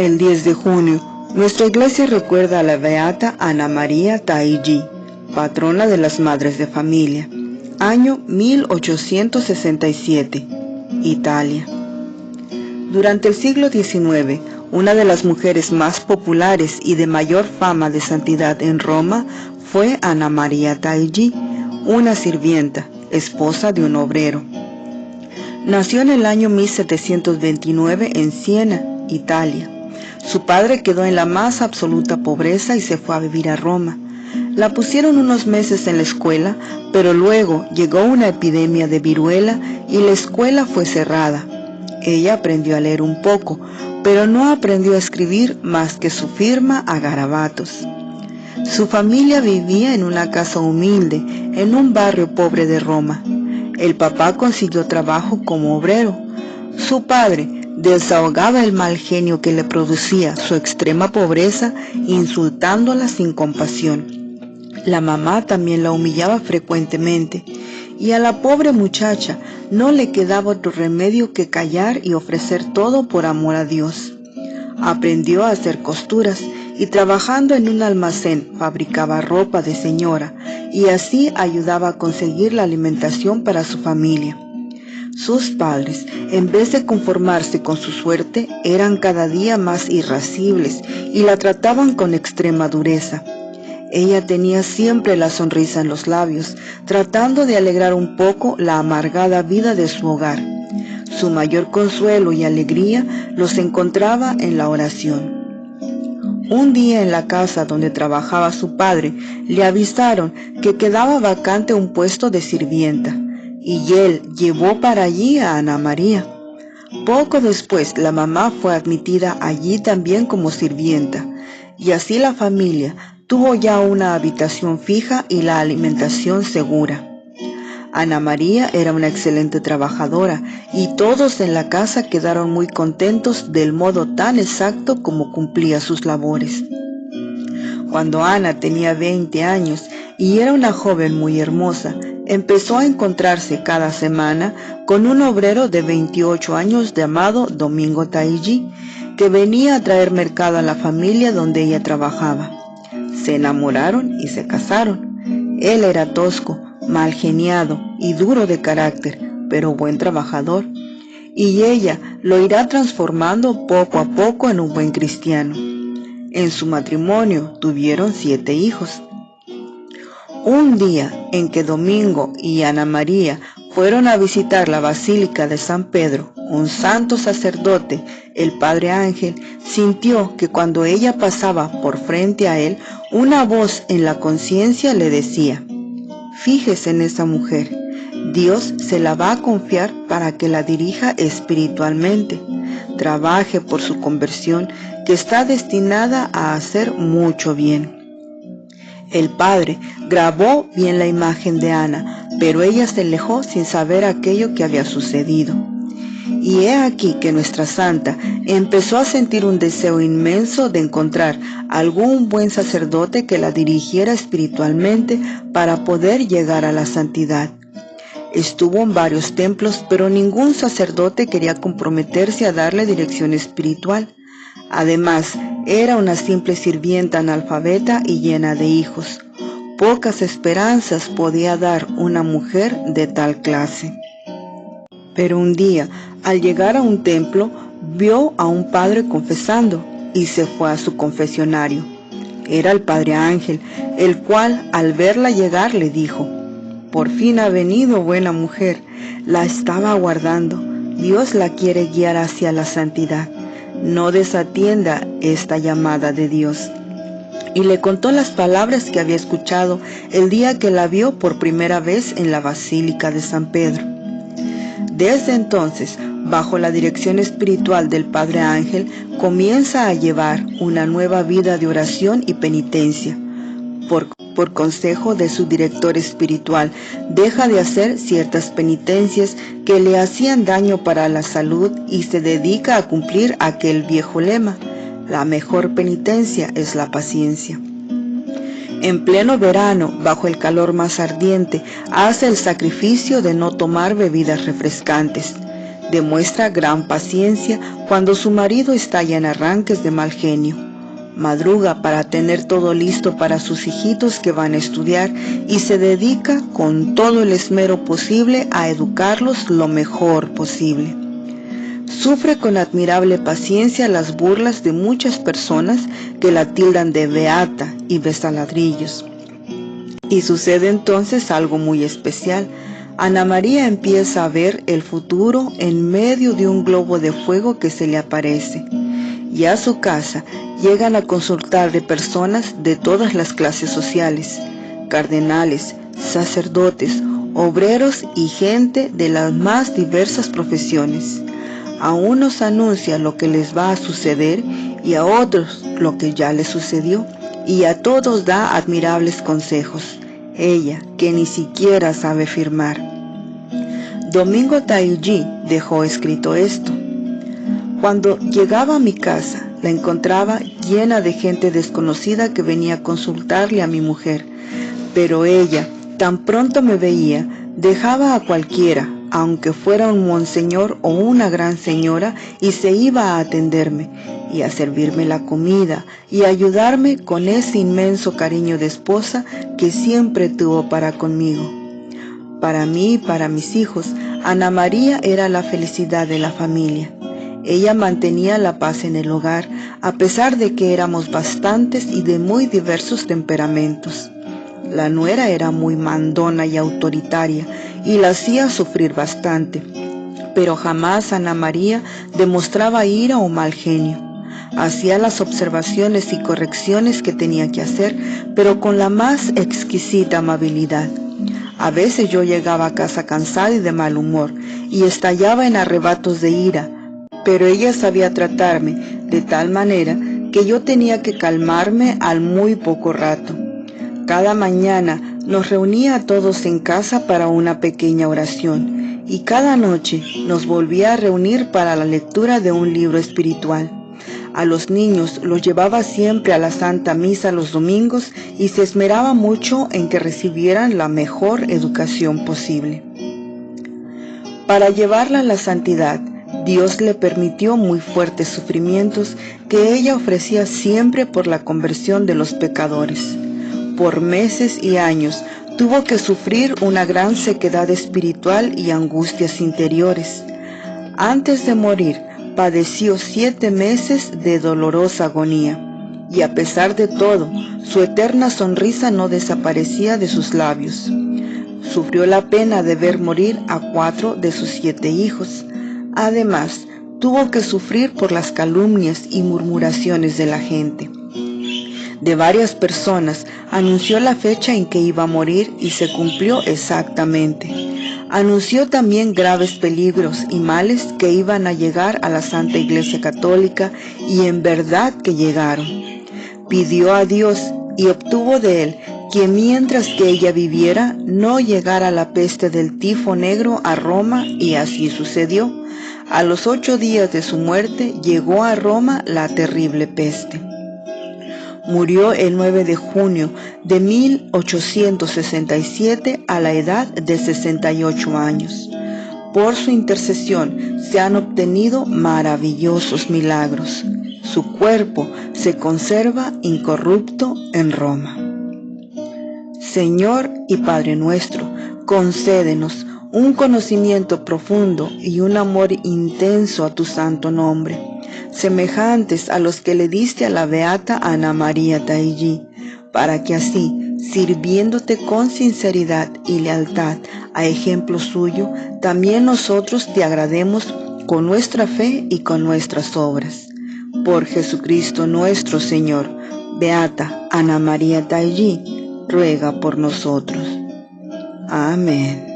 El 10 de junio, nuestra iglesia recuerda a la beata Ana María Taigi, patrona de las madres de familia. Año 1867, Italia. Durante el siglo XIX, una de las mujeres más populares y de mayor fama de santidad en Roma fue Ana María Taigi, una sirvienta, esposa de un obrero. Nació en el año 1729 en Siena, Italia. Su padre quedó en la más absoluta pobreza y se fue a vivir a Roma. La pusieron unos meses en la escuela, pero luego llegó una epidemia de viruela y la escuela fue cerrada. Ella aprendió a leer un poco, pero no aprendió a escribir más que su firma a garabatos. Su familia vivía en una casa humilde, en un barrio pobre de Roma. El papá consiguió trabajo como obrero. Su padre desahogaba el mal genio que le producía su extrema pobreza, insultándola sin compasión. La mamá también la humillaba frecuentemente, y a la pobre muchacha no le quedaba otro remedio que callar y ofrecer todo por amor a Dios. Aprendió a hacer costuras y trabajando en un almacén fabricaba ropa de señora y así ayudaba a conseguir la alimentación para su familia. Sus padres, en vez de conformarse con su suerte, eran cada día más irascibles y la trataban con extrema dureza. Ella tenía siempre la sonrisa en los labios, tratando de alegrar un poco la amargada vida de su hogar. Su mayor consuelo y alegría los encontraba en la oración. Un día en la casa donde trabajaba su padre, le avisaron que quedaba vacante un puesto de sirvienta, y él llevó para allí a Ana María. Poco después, la mamá fue admitida allí también como sirvienta, y así la familia tuvo ya una habitación fija y la alimentación segura. Ana María era una excelente trabajadora y todos en la casa quedaron muy contentos del modo tan exacto como cumplía sus labores. Cuando Ana tenía 20 años y era una joven muy hermosa, empezó a encontrarse cada semana con un obrero de 28 años llamado Domingo Taigi, que venía a traer mercado a la familia donde ella trabajaba. Se enamoraron y se casaron. Él era tosco, mal geniado y duro de carácter, pero buen trabajador, y ella lo irá transformando poco a poco en un buen cristiano. En su matrimonio tuvieron 7 hijos. Un día en que Domingo y Ana María fueron a visitar la Basílica de San Pedro, un santo sacerdote, el padre Ángel, sintió que cuando ella pasaba por frente a él, una voz en la conciencia le decía: «Fíjese en esa mujer, Dios se la va a confiar para que la dirija espiritualmente. Trabaje por su conversión, que está destinada a hacer mucho bien». El padre grabó bien la imagen de Ana, pero ella se alejó sin saber aquello que había sucedido. Y he aquí que nuestra santa empezó a sentir un deseo inmenso de encontrar algún buen sacerdote que la dirigiera espiritualmente para poder llegar a la santidad. Estuvo en varios templos, pero ningún sacerdote quería comprometerse a darle dirección espiritual. Además, era una simple sirvienta analfabeta y llena de hijos. Pocas esperanzas podía dar una mujer de tal clase. Pero un día, al llegar a un templo, vio a un padre confesando y se fue a su confesionario. Era el padre Ángel, el cual, al verla llegar, le dijo: «Por fin ha venido, buena mujer. La estaba aguardando. Dios la quiere guiar hacia la santidad. No desatienda esta llamada de Dios». Y le contó las palabras que había escuchado el día que la vio por primera vez en la Basílica de San Pedro. Desde entonces, bajo la dirección espiritual del Padre Ángel, comienza a llevar una nueva vida de oración y penitencia. Por consejo de su director espiritual, deja de hacer ciertas penitencias que le hacían daño para la salud y se dedica a cumplir aquel viejo lema: la mejor penitencia es la paciencia. En pleno verano, bajo el calor más ardiente, hace el sacrificio de no tomar bebidas refrescantes. Demuestra gran paciencia cuando su marido está ya en arranques de mal genio. Madruga para tener todo listo para sus hijitos que van a estudiar y se dedica con todo el esmero posible a educarlos lo mejor posible. Sufre con admirable paciencia las burlas de muchas personas que la tildan de beata y besaladrillos. Y sucede entonces algo muy especial. Ana María empieza a ver el futuro en medio de un globo de fuego que se le aparece. Y a su casa llegan a consultarle personas de todas las clases sociales, cardenales, sacerdotes, obreros y gente de las más diversas profesiones. A unos anuncia lo que les va a suceder y a otros lo que ya les sucedió, y a todos da admirables consejos. Ella, que ni siquiera sabe firmar. Domingo Taiji dejó escrito esto: cuando llegaba a mi casa, la encontraba llena de gente desconocida que venía a consultarle a mi mujer, pero ella, tan pronto me veía, dejaba a cualquiera, aunque fuera un monseñor o una gran señora, y se iba a atenderme y a servirme la comida y a ayudarme con ese inmenso cariño de esposa que siempre tuvo para conmigo. Para mí y para mis hijos, Ana María era la felicidad de la familia. Ella mantenía la paz en el hogar, a pesar de que éramos bastantes y de muy diversos temperamentos. La nuera era muy mandona y autoritaria y la hacía sufrir bastante, pero jamás Ana María demostraba ira o mal genio. Hacía las observaciones y correcciones que tenía que hacer, pero con la más exquisita amabilidad. A veces yo llegaba a casa cansada y de mal humor, y estallaba en arrebatos de ira, pero ella sabía tratarme de tal manera que yo tenía que calmarme al muy poco rato. Cada mañana nos reunía a todos en casa para una pequeña oración, y cada noche nos volvía a reunir para la lectura de un libro espiritual. A los niños los llevaba siempre a la Santa Misa los domingos y se esmeraba mucho en que recibieran la mejor educación posible. Para llevarla a la santidad, Dios le permitió muy fuertes sufrimientos que ella ofrecía siempre por la conversión de los pecadores. Por meses y años tuvo que sufrir una gran sequedad espiritual y angustias interiores. Antes de morir, padeció 7 meses de dolorosa agonía, y a pesar de todo, su eterna sonrisa no desaparecía de sus labios. Sufrió la pena de ver morir a 4 de sus 7 hijos. Además, tuvo que sufrir por las calumnias y murmuraciones de la gente. De varias personas anunció la fecha en que iba a morir y se cumplió exactamente. Anunció también graves peligros y males que iban a llegar a la Santa Iglesia Católica, y en verdad que llegaron. Pidió a Dios y obtuvo de él que mientras que ella viviera no llegara la peste del tifo negro a Roma, y así sucedió. A los 8 días de su muerte llegó a Roma la terrible peste. Murió el 9 de junio de 1867 a la edad de 68 años. Por su intercesión se han obtenido maravillosos milagros. Su cuerpo se conserva incorrupto en Roma. Señor y Padre nuestro, concédenos un conocimiento profundo y un amor intenso a tu santo nombre, semejantes a los que le diste a la beata Ana María Taiji, para que así, sirviéndote con sinceridad y lealtad a ejemplo suyo, también nosotros te agrademos con nuestra fe y con nuestras obras. Por Jesucristo nuestro Señor. Beata Ana María Taiji, ruega por nosotros. Amén.